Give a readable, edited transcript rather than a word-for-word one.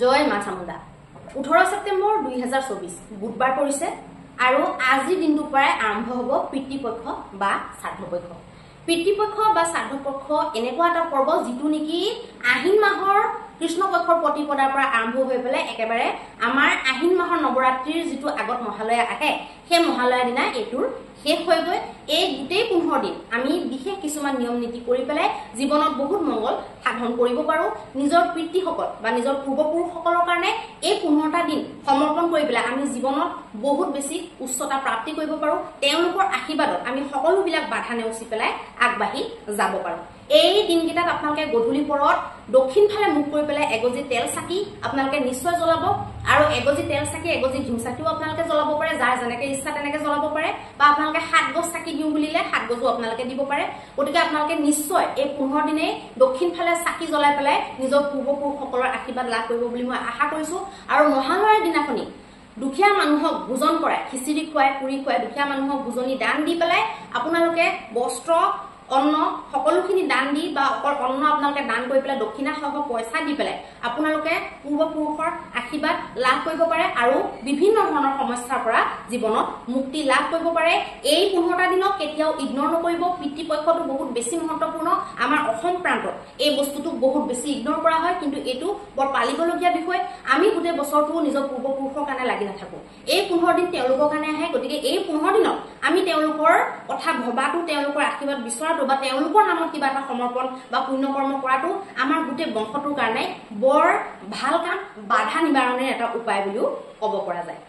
জয় মা চামুণ্ডা 18 সেপ্টেম্বৰ 2024 বুধবাৰ পৰিছে আৰু আজি দিনটোৰ পৰাই আৰম্ভ হ'ব পিতৃপক্ষ বা শ্ৰাদ্ধপক্ষ। পিতৃপক্ষ বা শ্ৰাদ্ধপক্ষ এনেকুৱা এটা পৰ্ব যিটো নেকি আহিন মাহৰ কৃষ্ণপক্ষৰ প্ৰতিপদাৰ পৰা আৰম্ভ হৈ পেলাই একেবাৰে আমাৰ আহিন মাহৰ নৱৰাত্ৰিৰ যিটো আগত মহালয়া আহে সেই মহালয়াৰ দিনা এইটোৰ শেষ হৈ গৈ এই গোটেই 15 দিন আমি বিশেষ কিছুমান নিয়ম নীতি কৰি পেলাই জীৱনত বহুত মংগল সাধন কৰিব পাৰো। নিজৰ পিতৃসকল বা নিজৰ পূৰ্বপুৰুষসকলৰ কাৰণে এই 15টা দিন সমৰ্পণ কৰি পেলাই আমি জীৱনত বহুত বেছি উচ্চতা প্ৰাপ্তি কৰিব পাৰো। তেওঁলোকৰ আশীৰ্বাদত আমি সকলোবিলাক বাধা নেওচি পেলাই আগবাঢ়ি যাব পাৰো। এই দিনকেইটাত আপোনালোকে গধূলি পৰত দক্ষিণ ফালে মুখ কৰি পেলাই এগজি তেল চাকি আপোনালোকে নিশ্চয় জ্বলাব আৰু এগজি তেল চাকি এগজি ঘিউ চাকিও আপোনালোকে জ্বলাব পাৰে, যাৰ যেনেকে ইচ্ছা তেনেকে জ্বলাব পাৰে, বা আপোনালোকে 7 গছ চাকি দিও বুলিলে 7 গজো আপোনালোকে দিব পাৰে। গতিকে আপোনালোকে নিশ্চয় এই 15 দিনে দক্ষিণ ফালে চাকি জ্বলাই পেলাই নিজৰ পূৰ্বপুৰুষসকলৰ আশীৰ্বাদ লাভ কৰিব বুলি মই আশা কৰিছো। আৰু মহালয়াৰ দিনাখনি দুখীয়া মানুহক ভোজন কৰাই, খিচিৰি খুৱাই, পুৰি খুৱাই দুখীয়া মানুহক ভোজনী দান দি পেলাই আপোনালোকে বস্ত্ৰ অন্ন সকলোখিনি দান দি বা অকল অন্ন আপোনালোকে দান কৰি পেলাই দক্ষিণা সহ পইচা দি পেলাই আপোনালোকে পূৰ্বপুৰুষৰ আশীৰ্বাদ লাভ কৰিব পাৰে আৰু বিভিন্ন ধৰণৰ সমস্যাৰ পৰা জীৱনত মুক্তি লাভ কৰিব পাৰে। এই 15টা দিনক কেতিয়াও ইগনৰ নকৰিব। পিতৃপক্ষটো বহুত বেছি মহত্বপূৰ্ণ। আমাৰ অসম প্ৰান্তত এই বস্তুটোক বহুত বেছি ইগনৰ কৰা হয়, কিন্তু এইটো বৰ পালিবলগীয়া বিষয়। আমি গোটেই বছৰটো নিজৰ পূৰ্বপুৰুষৰ কাৰণে লাগি নাথাকো। এই 15 দিন তেওঁলোকৰ কাৰণে আহে। গতিকে এই 15 দিনত আমি তেওঁলোকৰ কথা ভবাটো, তেওঁলোকৰ আশীৰ্বাদ বিচৰাটো বা তেওঁলোকৰ নামত কিবা এটা সমৰ্পণ বা পুণ্যকৰ্ম কৰাটো আমাৰ গোটেই বংশটোৰ কাৰণে বৰ ভাল কাম, বাধা নিবাৰণৰ এটা উপায় বুলিও ক'ব পৰা যায়।